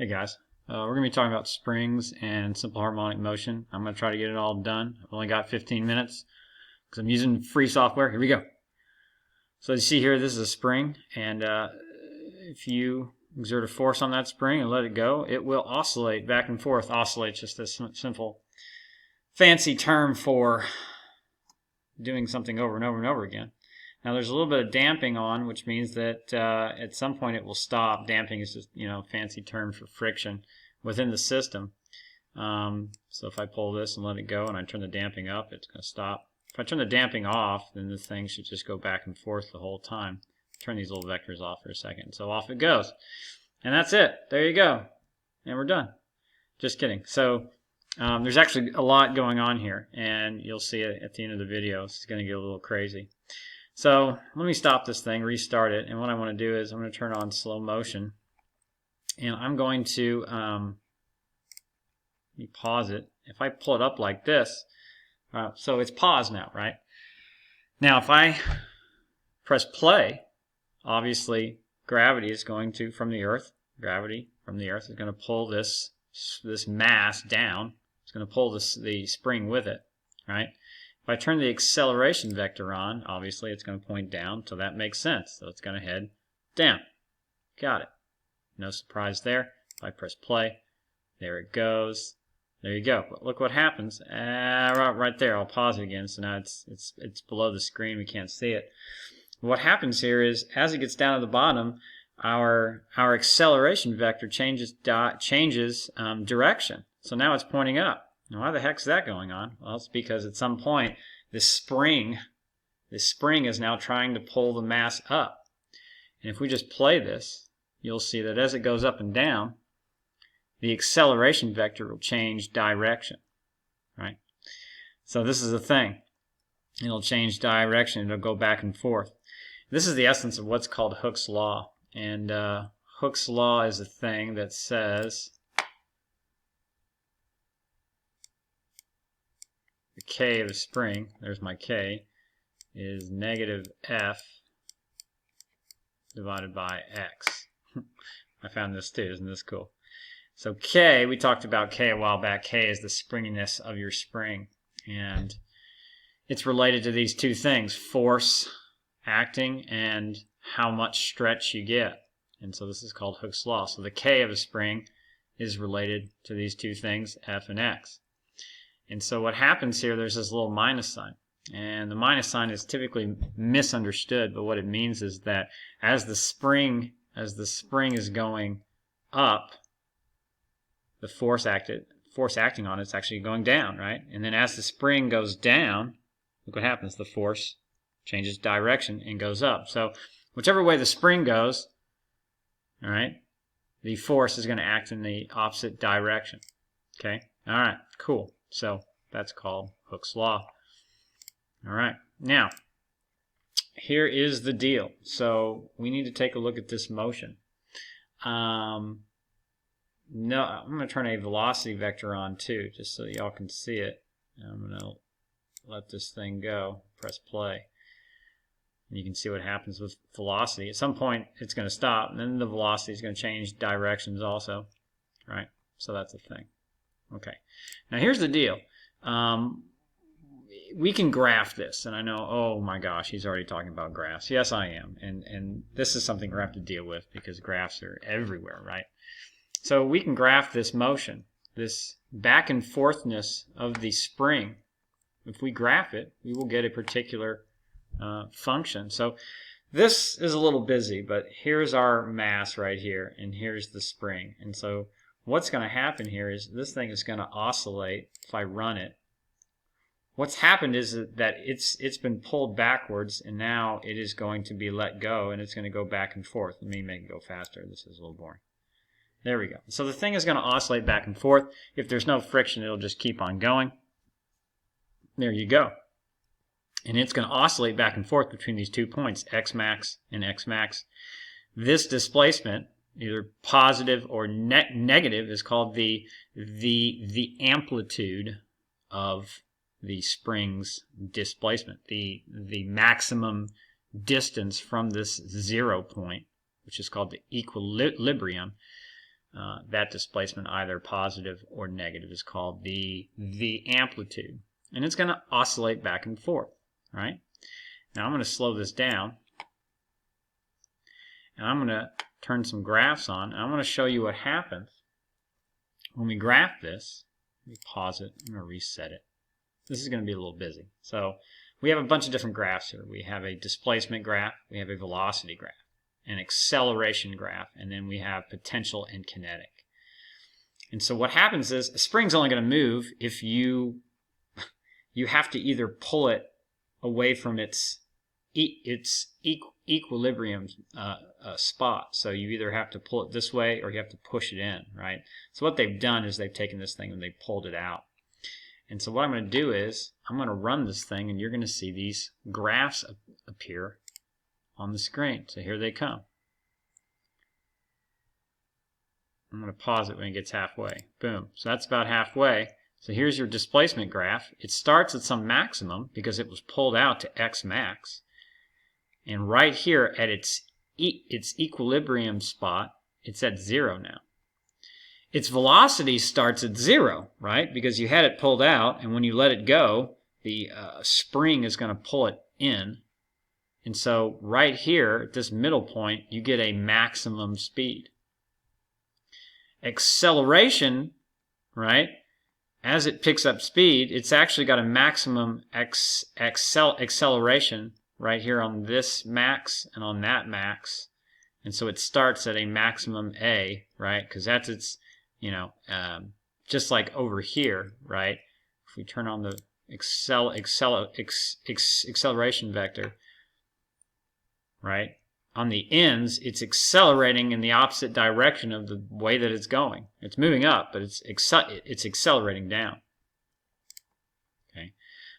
Hey guys, we're going to be talking about springs and simple harmonic motion. I'm going to try to get it all done. I've only got 15 minutes because I'm using free software. Here we go. So as you see here, this is a spring, and if you exert a force on that spring and let it go, it will oscillate back and forth. Oscillate, just a simple fancy term for doing something over and over and over again. Now there's a little bit of damping on, which means that at some point it will stop. Damping is just, a fancy term for friction within the system. So if I pull this and let it go and I turn the damping up, it's going to stop. If I turn the damping off, then the thing should just go back and forth the whole time. Turn these little vectors off for a second. So off it goes. And that's it. There you go. And we're done. Just kidding. So there's actually a lot going on here, and you'll see it at the end of the video. It's going to get a little crazy. So let me stop this thing, restart it, and what I want to do is I'm going to turn on slow motion, and I'm going to let me pause it. If I pull it up like this, so it's paused now, right? Now if I press play, obviously gravity is going to, from the earth, gravity from the earth is going to pull this mass down. It's going to pull the spring with it, right? If I turn the acceleration vector on, obviously it's going to point down, so that makes sense. So it's going to head down. Got it. No surprise there. If I press play, there it goes. There you go. But look what happens. Right there. I'll pause it again. So now it's below the screen. We can't see it. What happens here is, as it gets down to the bottom, our acceleration vector changes direction. So now it's pointing up. Now, why the heck is that going on? Well, it's because at some point this spring is now trying to pull the mass up. And if we just play this, you'll see that as it goes up and down, the acceleration vector will change direction, right? So this is the thing. It'll change direction. It'll go back and forth. This is the essence of what's called Hooke's law. And Hooke's law is a thing that says the K of the spring, there's my K, is negative F divided by X. I found this too, isn't this cool? So K, we talked about K a while back. K is the springiness of your spring. And it's related to these two things, force acting and how much stretch you get. And so this is called Hooke's law. So the K of a spring is related to these two things, F and X. And so what happens here, there's this little minus sign. And the minus sign is typically misunderstood, but what it means is that as the spring is going up, the force acting on it's actually going down, right? And then as the spring goes down, look what happens. The force changes direction and goes up. So whichever way the spring goes, all right, the force is going to act in the opposite direction. Okay? All right, cool. So that's called Hooke's law. All right. Now, here is the deal. So we need to take a look at this motion. No, I'm going to turn a velocity vector on too, just so y'all can see it. I'm going to let this thing go. Press play. And you can see what happens with velocity. At some point, it's going to stop, and then the velocity is going to change directions also. Right? So that's the thing. Okay. Now here's the deal. We can graph this, and I know, oh my gosh, he's already talking about graphs. Yes, I am. And this is something we have to deal with because graphs are everywhere, right? So we can graph this motion, this back and forthness of the spring. If we graph it, we will get a particular function. So this is a little busy, but here's our mass right here, and here's the spring. And so what's going to happen here is this thing is going to oscillate if I run it. What's happened is that it's been pulled backwards, and now it is going to be let go, and it's going to go back and forth. Let me make it go faster. This is a little boring. There we go. So the thing is going to oscillate back and forth. If there's no friction, it'll just keep on going. There you go. And it's going to oscillate back and forth between these 2 points, x max and x max. This displacement, either positive or negative, is called the amplitude of the spring's displacement, the maximum distance from this 0 point, which is called the equilibrium, that displacement, either positive or negative, is called the amplitude. And it's going to oscillate back and forth, right? Now I'm going to slow this down, and I'm going to turn some graphs on, and I'm going to show you what happens when we graph this. Let me pause it. I'm going to reset it. This is going to be a little busy. So we have a bunch of different graphs here. We have a displacement graph, we have a velocity graph, an acceleration graph, and then we have potential and kinetic. And so what happens is a spring's only going to move if you have to either pull it away from its equilibrium spot. So you either have to pull it this way or you have to push it in, right? So what they've done is they've taken this thing and they've pulled it out. And so what I'm going to do is I'm going to run this thing, and you're going to see these graphs appear on the screen. So here they come. I'm going to pause it when it gets halfway. Boom. So that's about halfway. So here's your displacement graph. It starts at some maximum because it was pulled out to X max. And right here at its equilibrium spot, it's at 0 now. Its velocity starts at 0, right? Because you had it pulled out, and when you let it go, the spring is going to pull it in. And so right here, at this middle point, you get a maximum speed. Acceleration, right? As it picks up speed, it's actually got a maximum acceleration right here on this max and on that max. And so it starts at a maximum A, right? Because that's its, just like over here, right? If we turn on the acceleration vector, right? On the ends, it's accelerating in the opposite direction of the way that it's going. It's moving up, but it's accelerating down. Okay,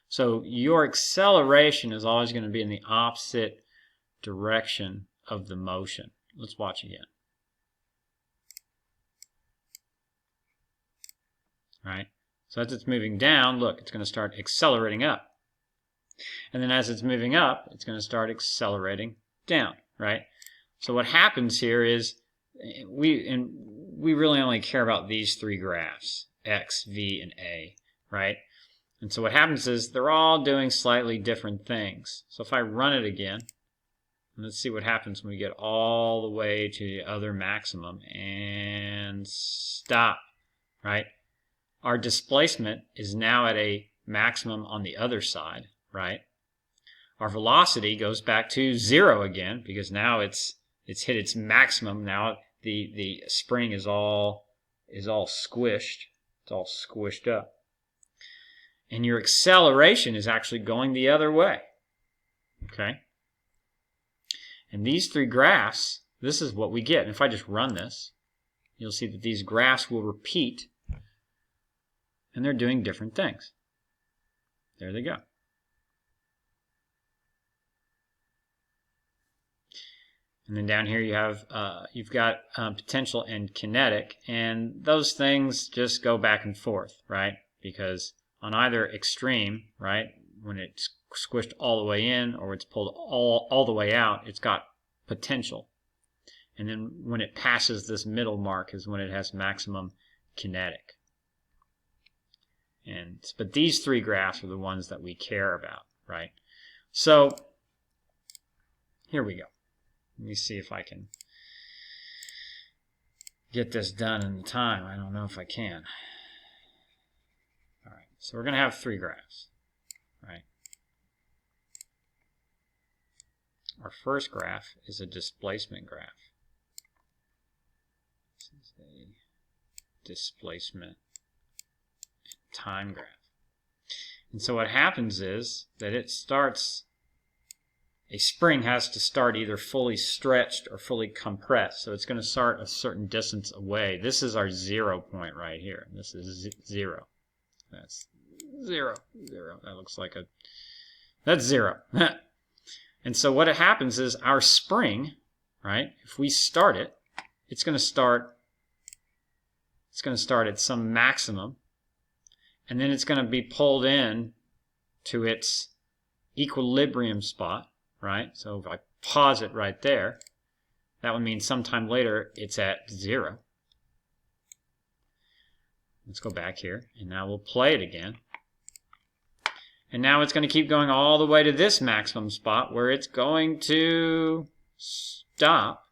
so your acceleration is always going to be in the opposite direction of the motion. Let's watch again. Right? So as it's moving down, look, it's going to start accelerating up. And then as it's moving up, it's going to start accelerating down, right? So what happens here is we really only care about these three graphs, X, V, and A, right? And so what happens is they're all doing slightly different things. So if I run it again, let's see what happens when we get all the way to the other maximum and stop, right? Our displacement is now at a maximum on the other side, right? Our velocity goes back to 0 again because now it's hit its maximum. Now the spring is all squished. It's all squished up. And your acceleration is actually going the other way. Okay? And these three graphs, this is what we get. And if I just run this, you'll see that these graphs will repeat, and they're doing different things. There they go. And then down here you have you've got potential and kinetic, and those things just go back and forth, right? Because on either extreme, right, when it's squished all the way in or it's pulled all the way out, it's got potential. And then when it passes this middle mark is when it has maximum kinetic. But these three graphs are the ones that we care about, right? So here we go. Let me see if I can get this done in the time. I don't know if I can. All right, so we're going to have three graphs, right? Our first graph is a displacement graph. This is a displacement time graph. And so what happens is that it starts, a spring has to start either fully stretched or fully compressed. So it's going to start a certain distance away. This is our 0 point right here. This is 0. That's 0. That looks like that's 0. And so what happens is our spring, right, if we start it, it's going to start at some maximum, and then it's going to be pulled in to its equilibrium spot, right? So if I pause it right there, that would mean sometime later it's at 0. Let's go back here, and now we'll play it again. And now it's going to keep going all the way to this maximum spot where it's going to stop.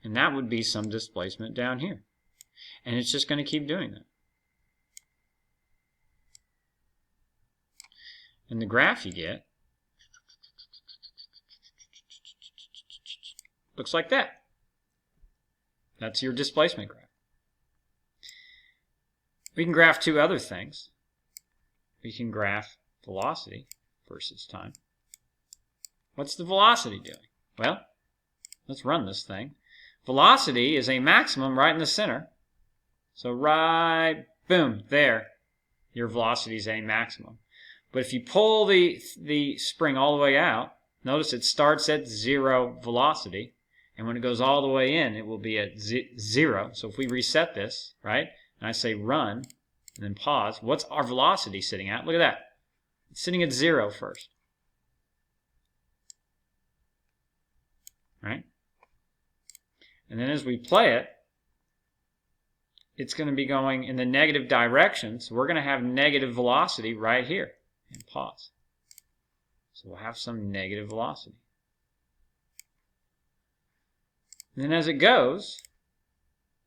And that would be some displacement down here. And it's just going to keep doing that. And the graph you get looks like that. That's your displacement graph. We can graph two other things. We can graph velocity versus time. What's the velocity doing? Well, let's run this thing. Velocity is a maximum right in the center. So right, boom, there, your velocity is a maximum. But if you pull the spring all the way out, notice it starts at 0 velocity. And when it goes all the way in, it will be at 0. So if we reset this, right, and I say run, and then pause, what's our velocity sitting at? Look at that. It's sitting at 0 first. Right? And then as we play it, it's going to be going in the negative direction. So we're going to have negative velocity right here. And pause. So we'll have some negative velocity. And then as it goes,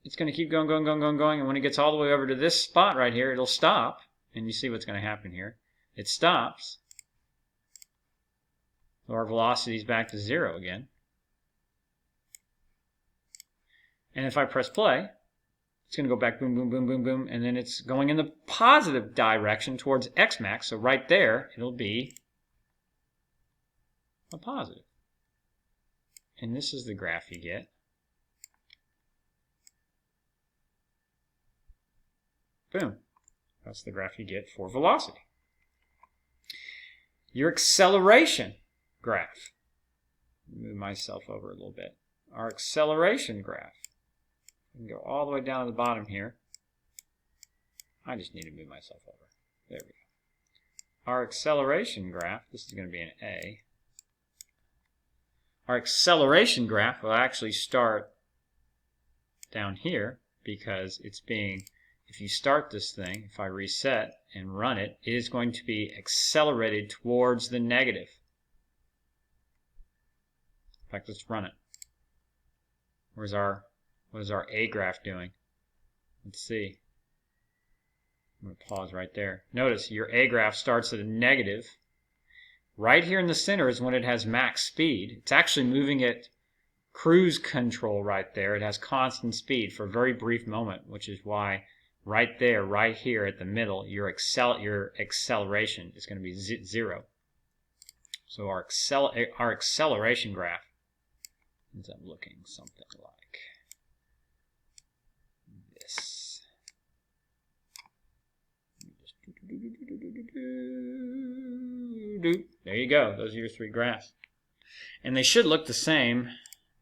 it's going to keep going, going, going, going, going. And when it gets all the way over to this spot right here, it'll stop. And you see what's going to happen here. It stops. So our velocity is back to 0 again. And if I press play, it's going to go back boom, boom, boom, boom, boom. And then it's going in the positive direction towards X max. So right there, it'll be a positive. And this is the graph you get. Boom. That's the graph you get for velocity. Your acceleration graph. Move myself over a little bit. Our acceleration graph. We can go all the way down to the bottom here. I just need to move myself over. There we go. Our acceleration graph, this is going to be an A. Our acceleration graph will actually start down here because it's being, if you start this thing, if I reset and run it, it is going to be accelerated towards the negative. In fact, let's run it. What is our A graph doing? Let's see. I'm going to pause right there. Notice your A graph starts at a negative. Right here in the center is when it has max speed. It's actually moving at cruise control right there. It has constant speed for a very brief moment, which is why right there, right here at the middle, your acceleration is going to be 0. So our acceleration graph ends up looking something like this. There you go. Those are your 3 graphs. And they should look the same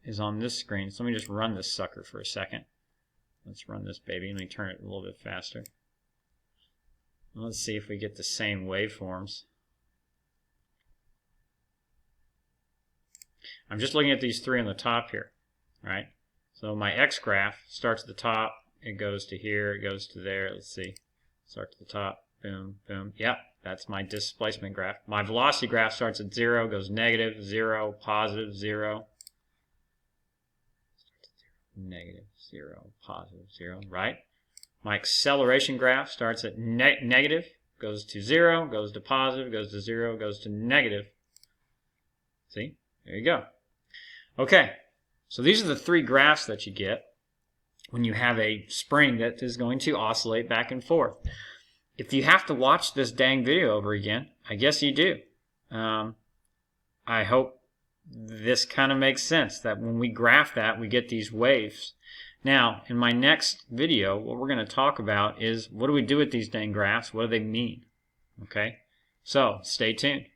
as on this screen. So let me just run this sucker for a second. Let's run this baby. Let me turn it a little bit faster. Let's see if we get the same waveforms. I'm just looking at these 3 on the top here, right? So my X graph starts at the top, it goes to here, it goes to there. Let's see. Start to the top, boom, boom. Yep, that's my displacement graph. My velocity graph starts at 0, goes negative, 0, positive, 0. Negative, 0, positive, 0, right? My acceleration graph starts at negative, goes to 0, goes to positive, goes to 0, goes to negative. See? There you go. Okay, so these are the 3 graphs that you get when you have a spring that is going to oscillate back and forth. If you have to watch this dang video over again, I guess you do. I hope this kind of makes sense, that when we graph that, we get these waves. Now, in my next video, what we're going to talk about is what do we do with these dang graphs? What do they mean? Okay, so stay tuned.